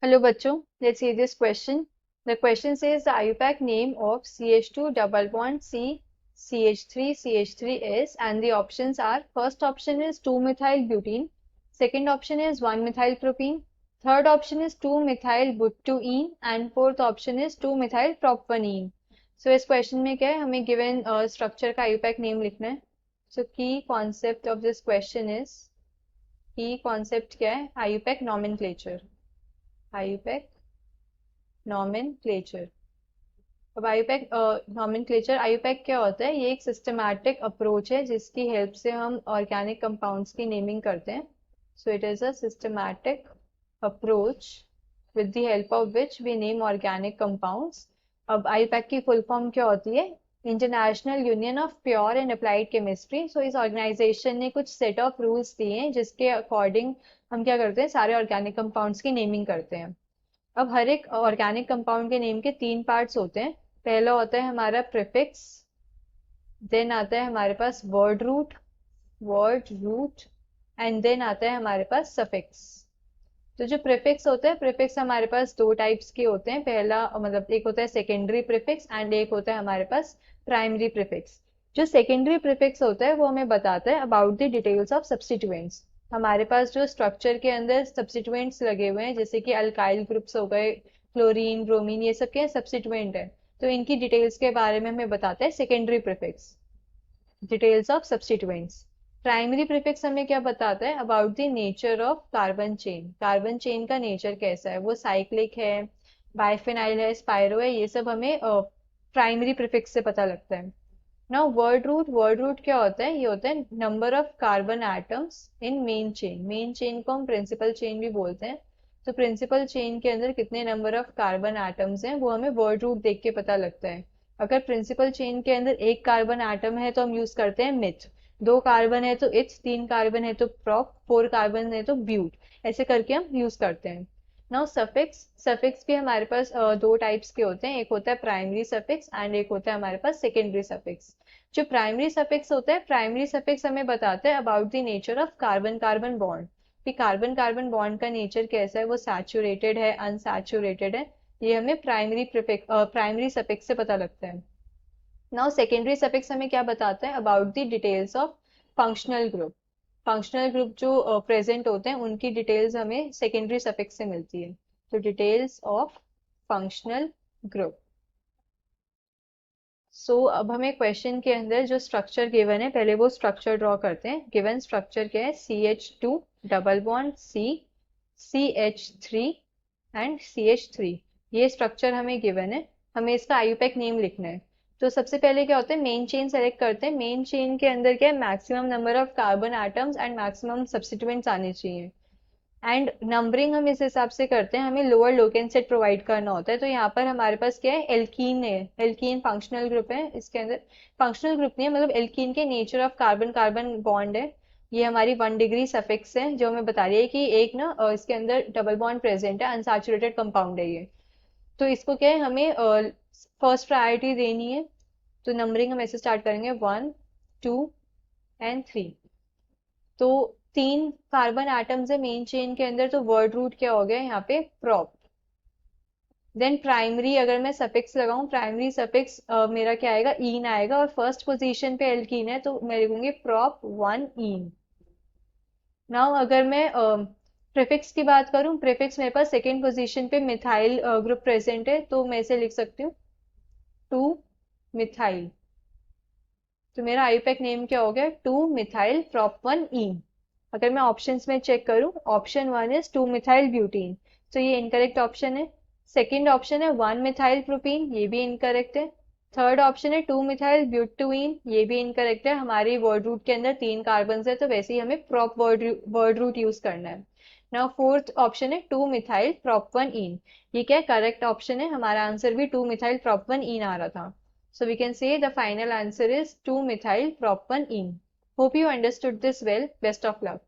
Hello bachcho, let's see this question. The question says the IUPAC name of CH2 double bond C CH3 is, and the options are: first option is 2-methyl butene, second option is 1-methyl propene, third option is 2-methyl butuene, and fourth option is 2-methyl propanene. So इस question में क्या है, हमें given structure का IUPAC name लिखना है. So key concept of this question is, key concept क्या है, IUPAC nomenclature. IUPAC nomenclature. अब IUPAC nomenclature, IUPAC क्या होता है? ये एक सिस्टमैटिक अप्रोच है जिसकी हेल्प से हम ऑर्गेनिक कंपाउंड्स की नेमिंग करते हैं. So it is a systematic approach with the help of which we name organic compounds. अब IUPAC की फुल फॉर्म क्या होती है? International Union of Pure and Applied Chemistry. So इस ऑर्गेनाइजेशन ने कुछ सेट ऑफ रूल्स दिए हैं जिसके अकॉर्डिंग हम क्या करते हैं, सारे ऑर्गेनिक कंपाउंड्स की नेमिंग करते हैं. अब हर एक ऑर्गेनिक कंपाउंड के नेम के 3 पार्ट्स होते हैं. पहला होता है हमारा प्रीफिक्स, देन आता है हमारे पास वर्ड रूट एंड देन आता है हमारे पास सफिक्स. तो जो प्रीफिक्स होता है, प्रीफिक्स हमारे पास दो टाइप्स के होते हैं. पहला मतलब एक होता है सेकेंडरी प्रीफिक्स एंड एक होता है हमारे पास प्राइमरी प्रीफिक्स. जो सेकेंडरी प्रीफिक्स होता है वो हमें बताता है about the details of substituents. हमारे पास जो स्ट्रक्चर के अंदर सब्स्टिट्यूएंट्स लगे हुए हैं, जैसे कि अल्काइल ग्रुप्स हो गए, क्लोरीन, ब्रोमीन, ये सब के सब्स्टिट्यूएंट है, तो इनकी डिटेल्स के बारे में हमें बताता है secondary prefix, details of substituents. Primary prefix हमें क्या बताता है? About the nature of carbon chain. Carbon chain का नेचर कैसा है, वो साइक्लिक है, बाइफेनाइल है, स्पाइरो है, ये सब हमें प्राइमरी प्रीफिक्स से पता लगता है. नाउ वर्ड रूट क्या होता है? ये होता है number of carbon atoms in main chain. Main chain को हम प्रिंसिपल चेन भी बोलते हैं. तो प्रिंसिपल चेन के अंदर कितने नंबर ऑफ कार्बन एटम्स हैं वो हमें वर्ड रूट देख के पता लगता है. अगर प्रिंसिपल चेन के अंदर एक कार्बन एटम है तो हम यूज करते हैं मिथ, 2 कार्बन है तो इथ, 3 कार्बन है तो प्रोप, 4 कार्बन है तो ब्यूट. ऐसे करके हम यूज करते हैं. नाउ सफिक्स, सफिक्स भी हमारे पास दो टाइप्स के होते हैं. एक होता है प्राइमरी सफिक्स एंड एक होता है हमारे पास सेकेंडरी सफिक्स. जो प्राइमरी सफिक्स होता है, प्राइमरी सफिक्स हमें बताता है about the nature of carbon carbon bond, कि कार्बन कार्बन बॉन्ड का नेचर कैसा है, वो सैचुरेटेड है, अनसैचुरेटेड है, ये हमें प्राइमरी सफिक्स से पता लगता है. नाउ सेकेंडरी सफिक्स हमें क्या बताता है? About the details of functional group. Functional group जो प्रेजेंट होते हैं उनकी डिटेल्स हमें सेकेंडरी सफिक्स से मिलती है. तो डिटेल्स ऑफ फंक्शनल ग्रुप. अब हमें क्वेश्चन के अंदर जो स्ट्रक्चर गिवन है, पहले वो स्ट्रक्चर ड्रॉ करते हैं. गिवन स्ट्रक्चर क्या है? CH2 double bond C, CH3 and CH3. ये स्ट्रक्चर हमें गिवन है. हमें इसका आईयूपैक नेम लिखना है. तो सबसे पहले क्या होता है, मेन चेन सेलेक्ट करते हैं. मेन चेन के अंदर क्या है? Maximum number of carbon atoms and maximum substituents आने चाहिए. एंड नंबरिंग हम इस हिसाब से करते हैं, हमें लोअर लोकेन सेट प्रोवाइड करना होता है. तो यहाँ पर हमारे पास क्या है? एल्कीन है. एल्कीन फंक्शनल ग्रुप है. इसके अंदर फंक्शनल ग्रुप नहीं है, मतलब एल्कीन के nature of carbon carbon bond है. ये हमारी 1 डिग्री सफिक्स है जो हमें बता रही है कि एक ना इसके अंदर डबल बॉन्ड प्रेजेंट है, अनसैचुरेटेड कंपाउंड है ये. तो इसको क्या है, हमें फर्स्ट प्रायोरिटी देनी है. तो नंबरिंग हम ऐसे स्टार्ट करेंगे 1, 2 एंड 3. तो 3 कार्बन एटम्स है मेन चेन के अंदर, तो वर्ड रूट क्या हो गया यहाँ पे? प्रोप. देन प्राइमरी, अगर मैं सफिक्स लगाऊं, प्राइमरी सफिक्स मेरा क्या आएगा? ईन आएगा. और फर्स्ट पोजीशन पे एल्कीन है तो मैं लिखूंगी प्रोप 1 ईन. नाउ अगर मैं प्रीफिक्स की बात करूं, प्रीफिक्स मेरे पास सेकेंड पोजीशन पे मिथाइल ग्रुप प्रेजेंट है, तो मैं इसे लिख सकती हूँ 2 मिथाइल. तो मेरा आईयूपैक नेम क्या हो गया? 2 मिथाइल प्रोप 1 ईन. अगर मैं ऑप्शंस में चेक करूं, ऑप्शन 1 इज 2 मिथाइल ब्यूटीन, तो ये इनकरेक्ट ऑप्शन है. सेकंड ऑप्शन है 1 मिथाइल प्रोपीन, ये भी इनकरेक्ट है. थर्ड ऑप्शन है 2 मिथाइल ब्यूटुइन, ये भी इनकरेक्ट है. हमारी वर्ड रूट के अंदर 3 कार्बन है, तो वैसे ही हमें प्रॉप वर्ड रूट यूज करना है. नाउ फोर्थ ऑप्शन है 2 मिथाइल प्रोप 1 इन. ये क्या करेक्ट ऑप्शन है? हमारा आंसर भी 2 मिथाइल प्रोप 1 इन आ रहा था. So we can say the final answer is 2 methyl prop 1 ene. Hope you understood this well. Best of luck.